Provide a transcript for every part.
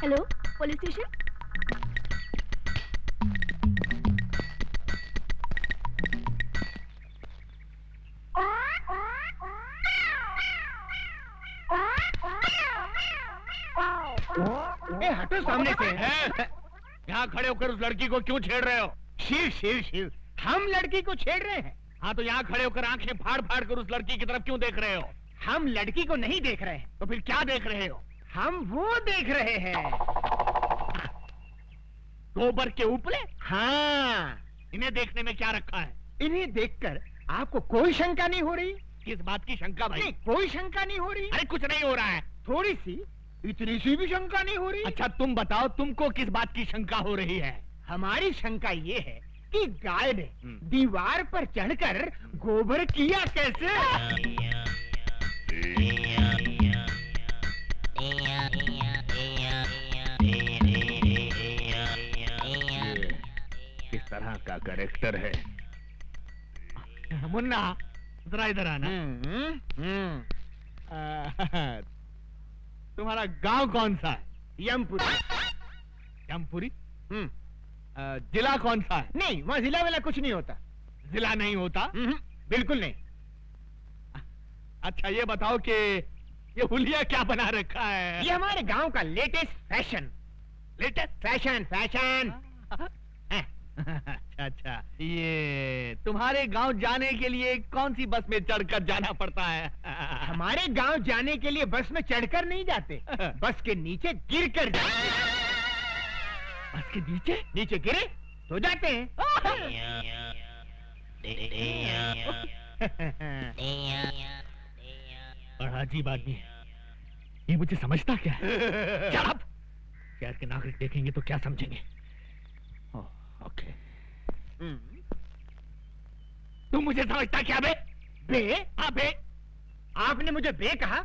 Hello, police station. हटो सामने से। यहाँ खड़े होकर उस लड़की को क्यों छेड़ रहे हो? शिव शिव शिव, हम लड़की को छेड़ रहे हैं। हाँ तो यहाँ खड़े होकर आंखें फाड़ फाड़ कर उस लड़की की तरफ क्यों देख रहे हो? हम लड़की को नहीं देख रहे हैं। तो फिर क्या देख रहे हो? हम वो देख रहे हैं, गोबर के उपले। हाँ, इन्हें देखने में क्या रखा है? इन्हें देखकर आपको कोई शंका नहीं हो रही? किस बात की शंका भाई? नहीं, कोई शंका नहीं हो रही। अरे कुछ नहीं हो रहा है। थोड़ी सी, इतनी सी भी शंका नहीं हो रही। अच्छा तुम बताओ, तुमको किस बात की शंका हो रही है? हमारी शंका ये है कि गाय ने दीवार पर चढ़कर गोबर किया कैसे? किस तरह का कैरेक्टर है? मुन्ना जरा इधर आना। तुम्हारा गांव कौन सा है? यमपुरी। यमपुरी? जिला कौन सा है? नहीं, वहाँ जिला वाला कुछ नहीं होता। जिला नहीं होता? बिल्कुल नहीं। अच्छा ये बताओ कि ये हुलिया क्या बना रखा है? ये हमारे गांव का latest fashion. Latest fashion fashion. अच्छा, ये तुम्हारे गांव जाने के लिए कौन सी बस में चढ़कर जाना पड़ता है? हमारे गांव जाने के लिए बस में चढ़कर नहीं जाते, बस के नीचे गिर कर जाते। बस के नीचे? नीचे गिरे तो जाते हैं। बड़ा अजीब आदमी है ये, मुझे समझता क्या है? शहर के नागरिक देखेंगे तो क्या समझेंगे? ओके। तुम मुझे समझता क्या बे? बे? हाँ बे। आपने मुझे बे कहा?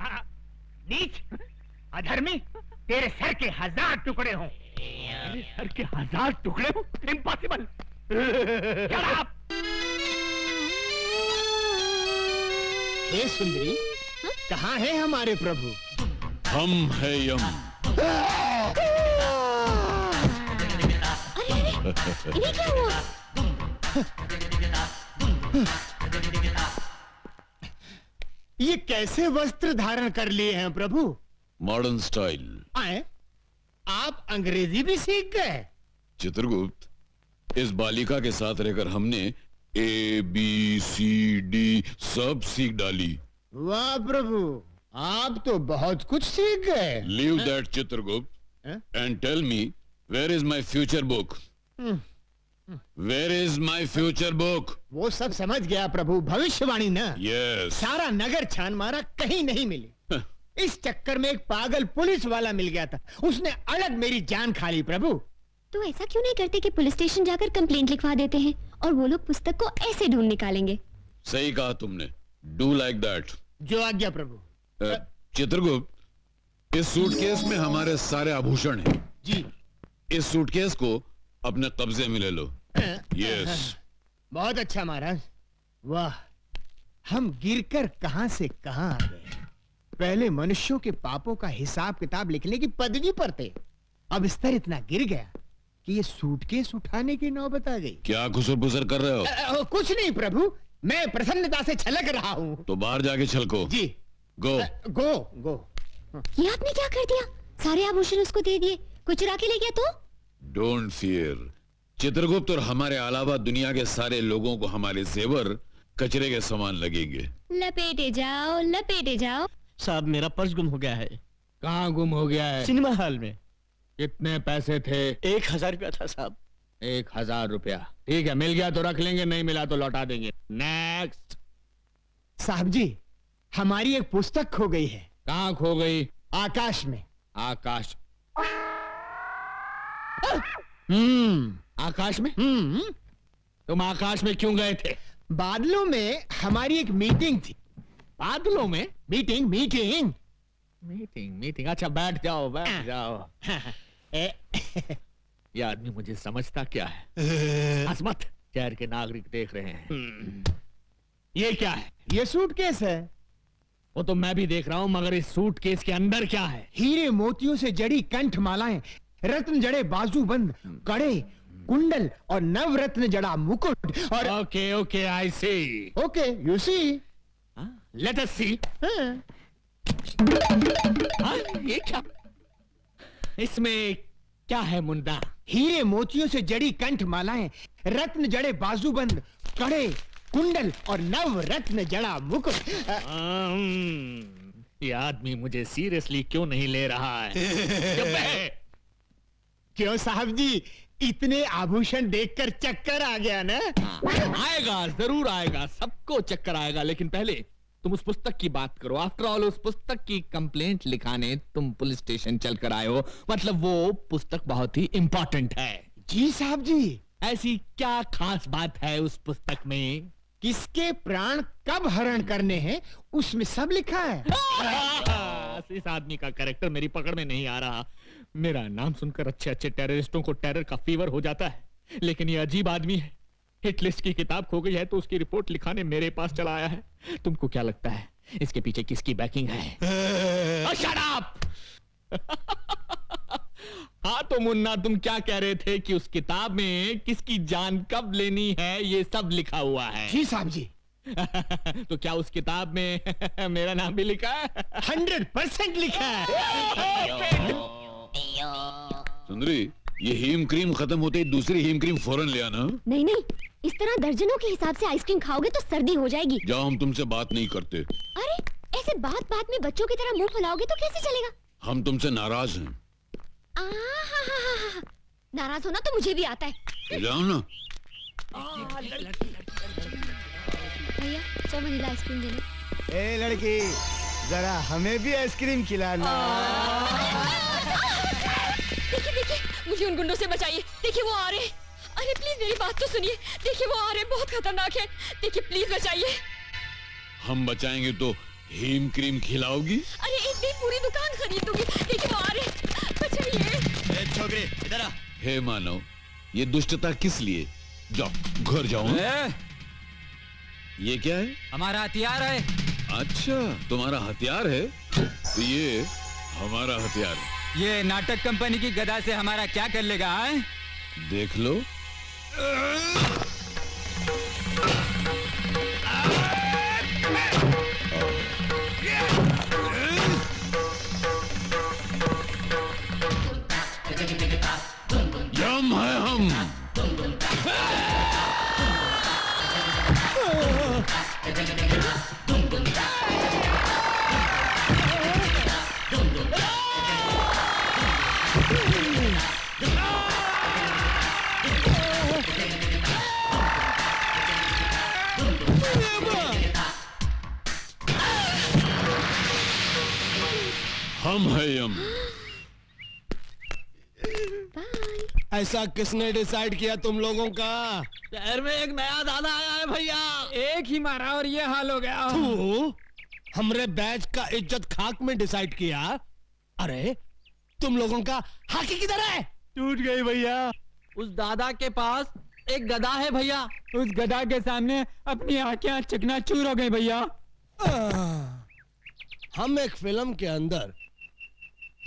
नीच, अधर्मी, तेरे सर के 1000 टुकड़े हों। मेरे सर के 1000 टुकड़े हों? इम्पॉसिबल। हे सुंदरी, कहाँ है हमारे प्रभु? हम है यम। इन्हें क्या हुआ? ये कैसे वस्त्र धारण कर लिए हैं प्रभु? Modern style. आए, आप अंग्रेजी भी सीख गए? चित्रगुप्त, इस बालिका के साथ रहकर हमने ABCD सब सीख डाली। वाह प्रभु, आप तो बहुत कुछ सीख गए। Leave that Chitragupta and tell me, where is my future book? Where is my future book? वो सब समझ गया प्रभु, भविष्यवाणी ना। यस। सारा नगर छान मारा, कहीं नहीं मिली। इस चक्कर में एक पागल पुलिस वाला मिल गया था, उसने अलग मेरी जान खा ली प्रभु। तो ऐसा क्यों नहीं करते कि पुलिस स्टेशन जाकर कंप्लेंट लिखवा देते हैं और वो लोग पुस्तक को ऐसे ढूंढ निकालेंगे? सही कहा तुमने, डू लाइक दैट। जो आज्ञा प्रभु। चित्रगुप्त, इस सूटकेस में हमारे सारे आभूषण हैं। जी। इस सूटकेस को अपने कब्जे में ले लो। यस। बहुत अच्छा महाराज। वाह, हम गिरकर कहां से कहां आ गए। पहले मनुष्यों के पापों का हिसाब किताब लिखने की पदवी पर थे, अब स्तर इतना गिर गया कि ये सूटकेस उठाने की नौबत आ गई। क्या खुसर-पुसर कर रहे हो? कुछ नहीं प्रभु, मैं प्रसन्नता से छलक रहा हूँ। तो बाहर जाके छलको। जी। गो गो गो। ये आपने क्या कर दिया? सारे आभूषण उसको दे दिए, कोई चुरा के ले गया तो? डोंट फियर चित्रगुप्त, और हमारे अलावा दुनिया के सारे लोगों को हमारे जेवर कचरे के समान लगेंगे। लपेटे जाओ, लपेटे जाओ। साहब, मेरा पर्स गुम हो गया है। कहाँ गुम हो गया है? सिनेमा हॉल में। कितने पैसे थे? 1000 रुपया था साहब। 1000 रुपया? ठीक है, मिल गया तो रख लेंगे, नहीं मिला तो लौटा देंगे। नेक्स्ट। साहब जी, हमारी एक पुस्तक खो गई है। कहाँ खो गई? आकाश में। आकाश? आकाश में? तुम आकाश में क्यों गए थे? बादलों में हमारी एक मीटिंग थी। बादलों में? Meeting meeting meeting. अच्छा बैठ जाओ, बैठ जाओ। ये आदमी मुझे समझता क्या है? हंस मत, शहर के नागरिक देख रहे हैं। ये क्या है? ये सूटकेस है। वो तो मैं भी देख रहा हूँ, मगर इस सूटकेस के अंदर क्या है? हीरे मोतियों से जड़ी कंठ मालाएं, रत्न जड़े बाजूबंद, कड़े, कुंडल और नवरत्न जड़ा मुकुट और okay okay, I see. Okay you see. Let us see. ये क्या? इसमें क्या है मुन्ना? हीरे मोतियों से जड़ी कंठ मालाएं, रत्न जड़े बाजूबंद, कड़े, कुंडल और नवरत्न जड़ा मुकुट। ये आदमी मुझे सीरियसली क्यों नहीं ले रहा है? क्यों साहब जी, इतने आभूषण देखकर चक्कर आ गया ना? आएगा, जरूर आएगा, सबको चक्कर आएगा, लेकिन पहले तुम उस पुस्तक की बात करो। आफ्टर ऑल उस पुस्तक की कंप्लेंट लिखाने तुम पुलिस स्टेशन चलकर आए हो, मतलब वो पुस्तक बहुत ही इंपॉर्टेंट है। जी साहब जी। ऐसी क्या खास बात है उस पुस्तक में? किसके प्राण कब हरण करने हैं उसमें सब लिखा है। इस आदमी का कैरेक्टर मेरी पकड़ में नहीं आ रहा। मेरा नाम सुनकर अच्छे अच्छे टेररिस्टों को टेरर का फीवर हो जाता है, लेकिन ये अजीब आदमी है। हिट लिस्ट की किताब खो गई है तो उसकी रिपोर्ट लिखाने मेरे पास चला आया है। तुमको क्या लगता है इसके पीछे किसकी बैकिंग है? Shut up! हाँ तो मुन्ना, तुम क्या कह रहे थे कि उस किताब में किसकी जान कब लेनी है ये सब लिखा हुआ है? जी साहब जी। तो क्या उस किताब में मेरा नाम भी लिखा है? 100% लिखा है। सुंदरी, ये हीम क्रीम खत्म होते ही दूसरी हीम क्रीम फौरन ले आना। नहीं नहीं, इस तरह दर्जनों के हिसाब से आइसक्रीम खाओगे तो सर्दी हो जाएगी। जाओ, हम तुमसे बात नहीं करते। अरे ऐसे बात बात में बच्चों की तरह मुंह फुलाओगे तो कैसे चलेगा? हम तुमसे नाराज हैं। नाराज होना तो मुझे भी आता है। जाओ ना। भैया 100 वनीला आइसक्रीम दे दो। ए लड़की, जरा हमें भी आइसक्रीम खिलाना। देखिए देखिए, मुझे उन गुंडों से बचाइए। देखिए वो आ रहे हैं। अरे प्लीज मेरी बात तो सुनिए। देखिए वो आ रहे हैं, बहुत खतरनाक है। देखिए प्लीज बचाइए। हम बचाएंगे तो हीम क्रीम खिलाओगी? अरे एक दिन पूरी दुकान खरीद दूंगी। देखिए वो आ रहे हैं, बचाइए। छोकरी इधर आ। हे मानव, ये दुष्टता किस लिए? जाओ घर जाओ। ये क्या है? हमारा हथियार है। अच्छा, तुम्हारा हथियार है? तो ये हमारा हथियार है। ये नाटक कंपनी की गदा से हमारा क्या कर लेगा है? देख लो। यम है हम। हम है यम। ऐसा किसने डिसाइड किया तुम लोगों का? शहर में एक नया दादा आया है भैया। एक ही मारा और ये हाल हो गया। तू हमरे बैच का इज्जत खाक में डिसाइड किया? अरे तुम लोगों का हाकी किधर है? टूट गई भैया। उस दादा के पास एक गदा है भैया। उस गदा के सामने अपनी आंखें चकनाचूर हो गई भैया। हम एक फिल्म के अंदर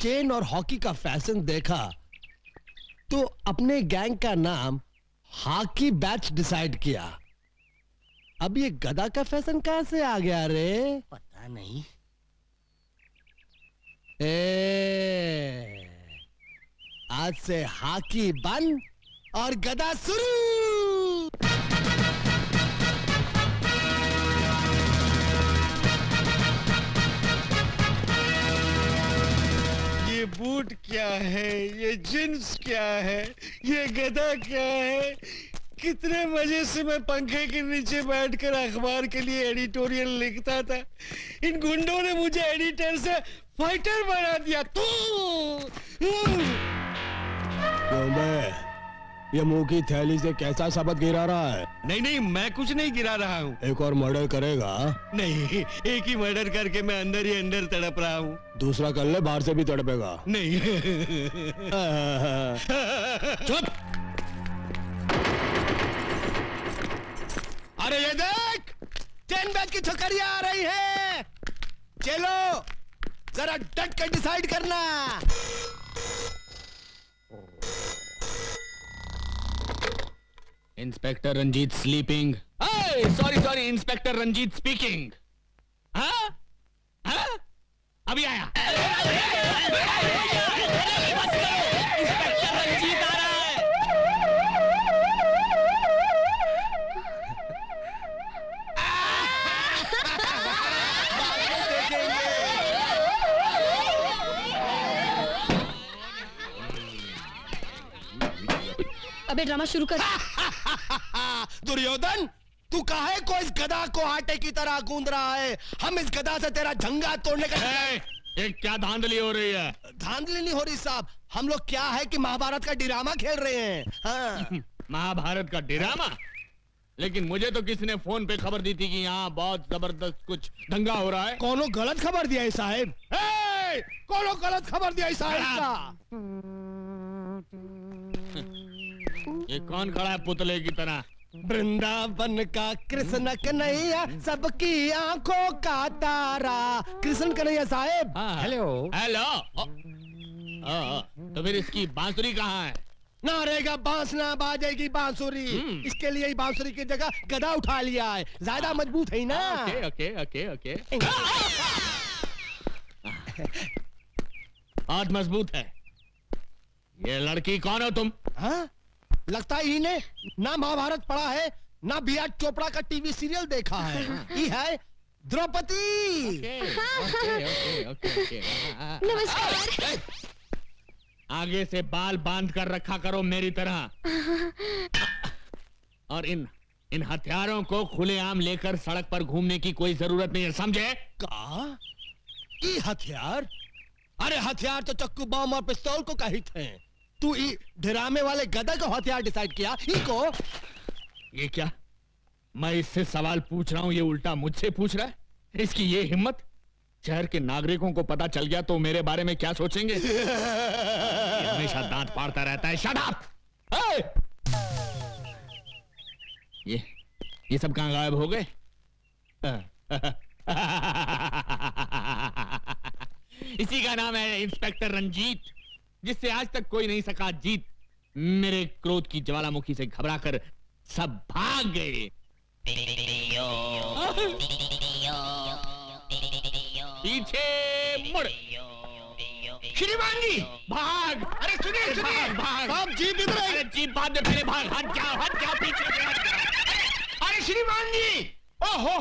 चेन और हॉकी का फैशन देखा तो अपने गैंग का नाम हॉकी बैच डिसाइड किया। अब ये गदा का फैशन कहां से आ गया रे? पता नहीं। आज से हॉकी बंद और गदा शुरू। ये बूट क्या है, ये जींस क्या है, ये गधा क्या है? कितने मजे से मैं पंखे के नीचे बैठकर अखबार के लिए एडिटोरियल लिखता था। इन गुंडों ने मुझे एडिटर से फाइटर बना दिया। ये मुंह की थैली से कैसा शब्द गिरा रहा है? नहीं नहीं, मैं कुछ नहीं गिरा रहा हूँ। एक और मर्डर करेगा? नहीं, एक ही मर्डर करके मैं अंदर ही अंदर तड़प रहा हूँ। दूसरा कर ले, बाहर से भी तड़पेगा। नहीं। चुप। अरे ये देख, 10 बैग की छोकरियां आ रही है। चलो जरा डट कर डिसाइड करना। Inspector Ranjit sleeping. Sorry inspector Ranjit speaking. हाँ? अभी आया। इंस्पेक्टर रंजीत आ रहा है। अबे ड्रामा शुरू कर। दुर्योधन तू काहे को इस गधा को आटे की तरह गूंद रहा है? हम इस गधा से तेरा झंगा तोड़ने का। ये क्या धांधली हो रही है? धांधली नहीं हो रही साहब, हम लोग क्या है कि महाभारत का ड्रामा खेल रहे हैं। हाँ। महाभारत का ड्रामा? लेकिन मुझे तो किसी ने फोन पे खबर दी थी कि यहाँ बहुत जबरदस्त कुछ दंगा हो रहा है। कौनो गलत खबर दिया है साहब? कौनो गलत खबर दिया है साहब का? ये कौन खड़ा है पुतले की तरह? वृंदावन का कृष्ण कन्हैया सबकी आंखों का तारा। कृष्ण कन्हैया साहब। Hello hello. तो फिर इसकी बांसुरी कहाँ है? ना रहेगा बांस ना बाजेगी बांसुरी। इसके लिए ही बांसुरी की जगह गधा उठा लिया है, ज्यादा मजबूत है ना। Okay okay okay okay. बहुत मजबूत है। ये लड़की कौन हो तुम? हाँ? लगता है इन्हें ना महाभारत पढ़ा है ना विराट चोपड़ा का टीवी सीरियल देखा है। ये है द्रौपदी। नमस्कार। आगे से बाल बांध कर रखा करो मेरी तरह। और इन हथियारों को खुलेआम लेकर सड़क पर घूमने की कोई जरूरत नहीं है, समझे? का? ये हथियार? अरे हथियार तो चक्कू बम और पिस्तौल को कहित हैं। तू ड्रामे वाले गधा को हथियार डिसाइड किया? को ये क्या? मैं इससे सवाल पूछ रहा हूं, ये उल्टा मुझसे पूछ रहा है। इसकी ये हिम्मत! शहर के नागरिकों को पता चल गया तो मेरे बारे में क्या सोचेंगे? ये हमेशा दांत फाड़ता रहता है। Shut up! ये सब कहां गायब हो गए? इसी का नाम है इंस्पेक्टर रंजीत, जिससे आज तक कोई नहीं सका जीत। मेरे क्रोध की ज्वालामुखी से घबराकर सब भाग गए। पीछे मुड़। श्रीमान जी भाग! अरे सुनिए भाग भाग! आप जीप इधर है। अरे जीप बाद में, पहले भाग। हट जाओ पीछे से हट जाओ। अरे श्रीमान जी! ओहो!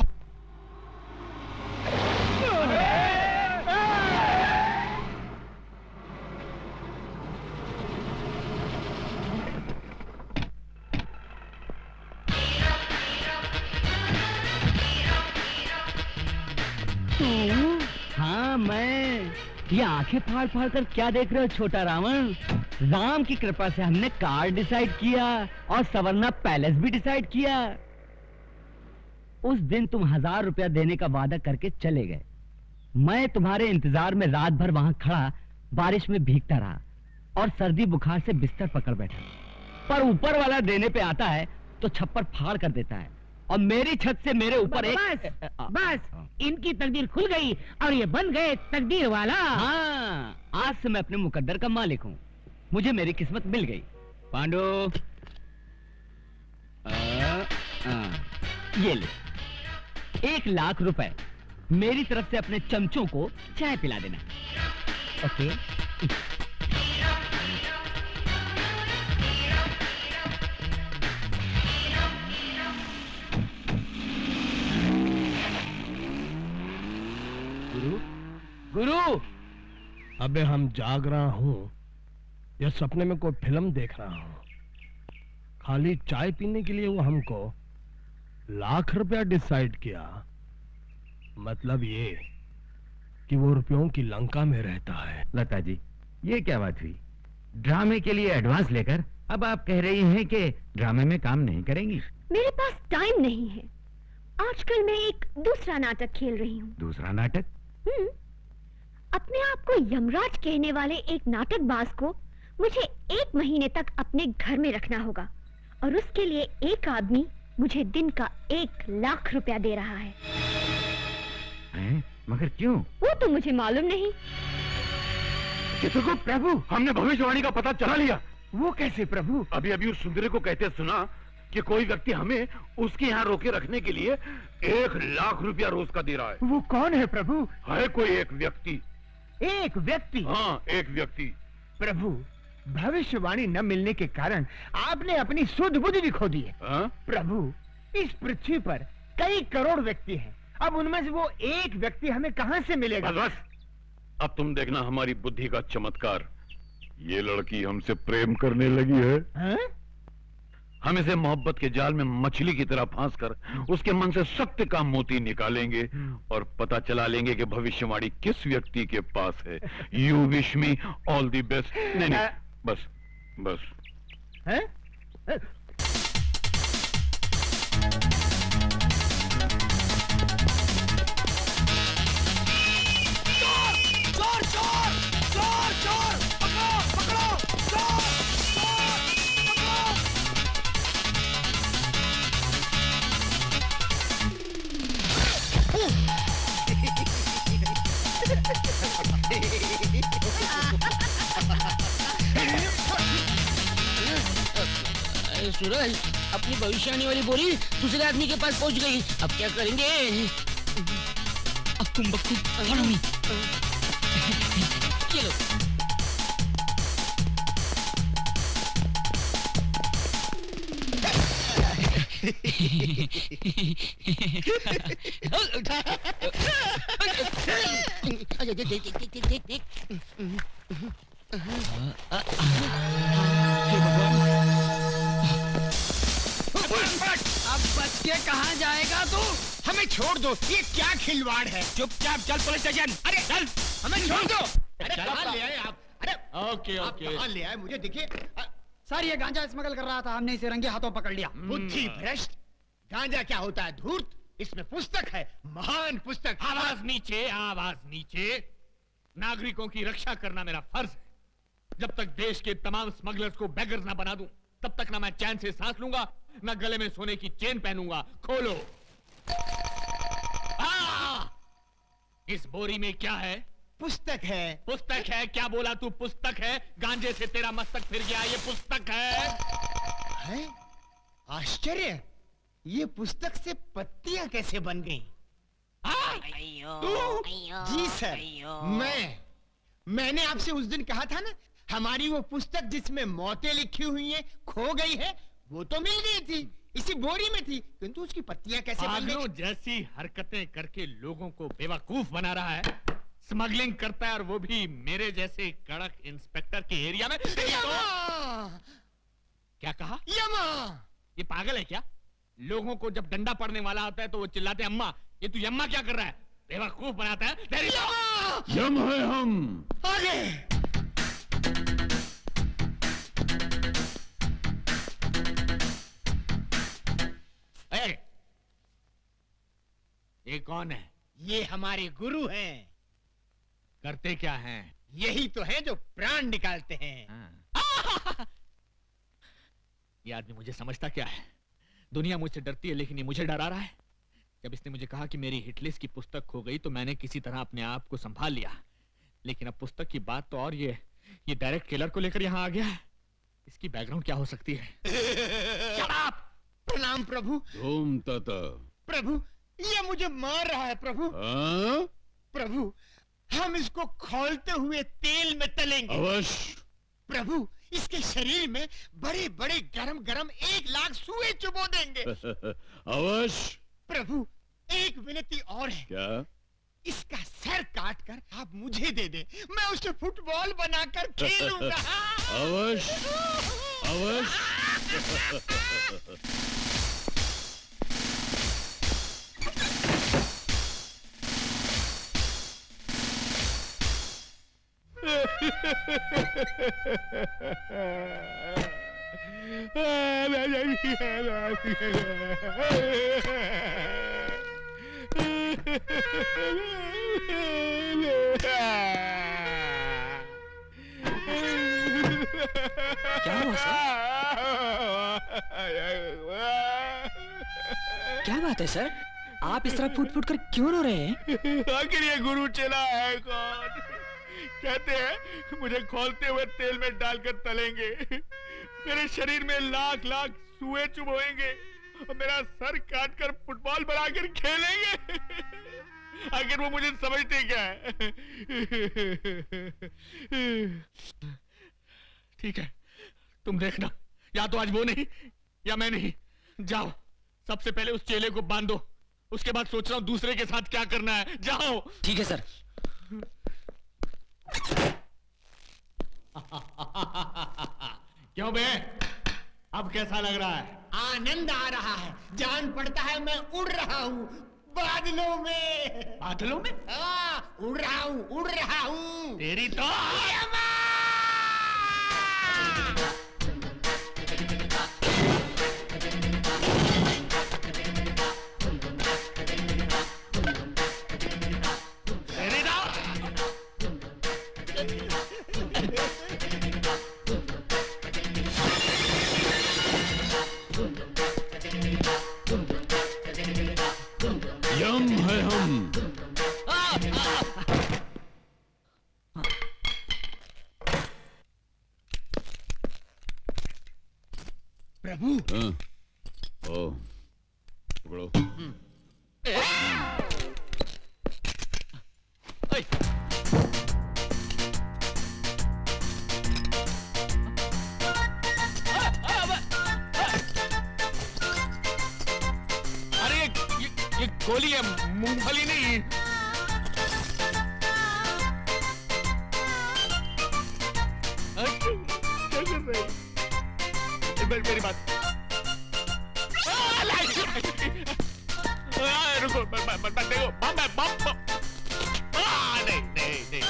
हाँ मैं। ये आंखें फाड़ फाड़ कर क्या देख रहे हो छोटा रावण? राम की कृपा से हमने कार डिसाइड किया और सवर्णा पैलेस भी डिसाइड किया। उस दिन तुम 1000 रुपया देने का वादा करके चले गए। मैं तुम्हारे इंतजार में रात भर वहां खड़ा बारिश में भीगता रहा और सर्दी बुखार से बिस्तर पकड़ बैठा। पर ऊपर वाला देने पे आता है तो छप्पर फाड़ कर देता है और मेरी छत से मेरे ऊपर बस इनकी तकदीर खुल गई और ये बन गए तकदीर वाला। हाँ, आज से मैं अपने मुकद्दर का मालिक हूँ। मुझे मेरी किस्मत मिल गई। पांडु, ये ले 1 लाख रुपए। मेरी तरफ से अपने चमचों को चाय पिला देना। ओके? गुरु, अबे हम जाग रहा हूँ या सपने में कोई फिल्म देख रहा हूँ? खाली चाय पीने के लिए वो हमको 1 लाख रुपया डिसाइड किया। मतलब ये कि वो रुपयों की लंका में रहता है। लता जी, ये क्या बात हुई? ड्रामे के लिए एडवांस लेकर अब आप कह रही हैं कि ड्रामे में काम नहीं करेंगी? मेरे पास टाइम नहीं है। आजकल मैं एक दूसरा नाटक खेल रही हूँ। दूसरा नाटक? अपने आप को यमराज कहने वाले एक नाटकबाज को मुझे 1 महीने तक अपने घर में रखना होगा और उसके लिए एक आदमी मुझे दिन का 1 लाख रुपया दे रहा है। मगर क्यों? वो तो मुझे मालूम नहीं। चित्रगुप्त प्रभु, हमने भविष्यवाणी का पता चला लिया। वो कैसे प्रभु? अभी अभी उस सुंदरी को कहते सुना कि कोई व्यक्ति हमें उसके यहाँ रोके रखने के लिए 1,00,000 रुपया रोज का दे रहा है। वो कौन है प्रभु? है कोई एक व्यक्ति। एक व्यक्ति? हाँ, एक व्यक्ति। प्रभु, भविष्यवाणी न मिलने के कारण आपने अपनी सुध बुद्धि भी खो दी है। प्रभु, इस पृथ्वी पर कई करोड़ व्यक्ति हैं, अब उनमें से वो एक व्यक्ति हमें कहां से मिलेगा? बस, अब तुम देखना हमारी बुद्धि का चमत्कार। ये लड़की हमसे प्रेम करने लगी है। हम इसे मोहब्बत के जाल में मछली की तरह फांसकर उसके मन से सत्य का मोती निकालेंगे और पता चला लेंगे कि भविष्यवाणी किस व्यक्ति के पास है। You wish me all the best. नहीं, बस बस। हैं? सूरज, अपनी भविष्यवाणी वाली बोरी दूसरे आदमी के पास पहुंच गई। अब क्या करेंगे? अक्कुम बक्कुम, follow me। चलो। अब बच के कहाँ जाएगा तू? हमें छोड़ दो, ये क्या खिलवाड़ है? चुपचाप चल पुलिस स्टेशन। अरे चल, हमें छोड़ दो। अरे कहाँ ले आए आप? अरे ओके आप कहाँ ले आए? मुझे देखिए। सर, ये गांजा स्मगल कर रहा था, हमने इसे रंगे हाथों पकड़ लिया। बुद्धि भ्रष्ट। गांजा क्या होता है? धूर्त। इसमें पुस्तक है, महान पुस्तक। आवाज नीचे, आवाज नीचे। नागरिकों की रक्षा करना मेरा फर्ज है। जब तक देश के तमाम स्मगलर्स को बेगर्स ना बना दूं, तब तक ना मैं चैन से सांस लूंगा, ना गले में सोने की चेन पहनूंगा। खोलो। इस बोरी में क्या है? पुस्तक है। पुस्तक है? क्या बोला तू? पुस्तक है? गांजे से तेरा मस्तक फिर गया, ये पुस्तक है? आश्चर्य, ये पुस्तक से पत्तियां कैसे बन गईं? तू? जी सर, मैंने आपसे उस दिन कहा था ना, हमारी वो पुस्तक जिसमें मौतें लिखी हुई हैं खो गई है। वो तो मिल गई थी, इसी बोरी में थी, किंतु उसकी पत्तियां कैसे बन गई? जैसी हरकतें करके लोगों को बेवकूफ बना रहा है। स्मगलिंग करता है, और वो भी मेरे जैसे कड़क इंस्पेक्टर के एरिया में। क्या कहा? यमा। ये पागल है क्या? लोगों को जब डंडा पड़ने वाला होता है तो वो चिल्लाते हैं अम्मा। ये तू यम्मा क्या कर रहा है? बेवकूफ बनाता है। यम है हम। आगे। ये कौन है? ये हमारे गुरु हैं। करते क्या हैं? यही तो है जो प्राण निकालते हैं। ये आदमी मुझे समझता क्या है? दुनिया मुझसे डरती है, लेकिन ये मुझे डरा रहा है। जब इसने मुझे कहा कि मेरी हिटलिस्ट की पुस्तक खो गई, तो मैंने किसी तरह अपने आप को संभाल लिया। लेकिन अब पुस्तक की बात तो और ये डायरेक्ट किलर को लेकर यहाँ आ गया है। इसकी बैकग्राउंड क्या हो सकती है? प्रणाम प्रभु। ओम तथा। प्रभु, ये मुझे मार रहा है प्रभु। प्रभु, हम इसको खौलते हुए तेल में तलेंगे। अवश्य। प्रभु, इसके शरीर में बड़े बड़े गरम गरम 1,00,000 सुए चुबो देंगे। अवश्य। प्रभु, एक विनती और है। क्या? इसका सर काट कर आप मुझे दे दे, मैं उसे फुटबॉल बनाकर खेलूंगा। अवश्य अवश्य। क्या हुआ सर? क्या बात है सर? आप इस तरह फूट फूट कर क्यों रो रहे हैं? आखिर ये गुरु चेला है कौन? कहते हैं मुझे खौलते हुए तेल में डालकर तलेंगे, मेरे शरीर में लाख लाख सुए चुभोएंगे और मेरा सर काटकर फुटबॉल बनाकर खेलेंगे। आखिर वो मुझे समझते क्या है? ठीक है, तुम देखना, या तो आज वो नहीं या मैं नहीं। जाओ, सबसे पहले उस चेले को बांधो, उसके बाद सोच रहा हूं दूसरे के साथ क्या करना है। जाओ। ठीक है सर। क्यों बे, अब कैसा लग रहा है? आनंद आ रहा है, जान पड़ता है मैं उड़ रहा हूँ बादलों में। बादलों में? उड़ रहा हूँ, उड़ रहा हूँ। तेरी तो यम है हम। प्रभु। हाँ। ओ, पकड़ो। अरे ये गोली है, मूंगफली नहीं। क्या कर रहे हैं? मेरी बात रुको, देखो, बम है, बम। नहीं नहीं नहीं।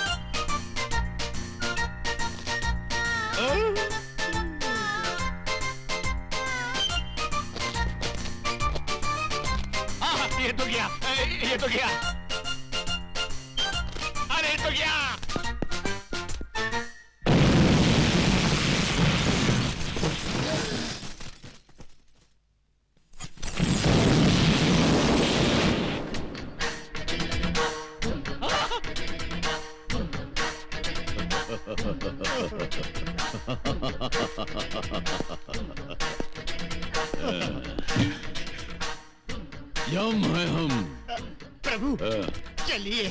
ये तो गया, ये तो गया, अरे तो गया। यम है हम। प्रभु चलिए।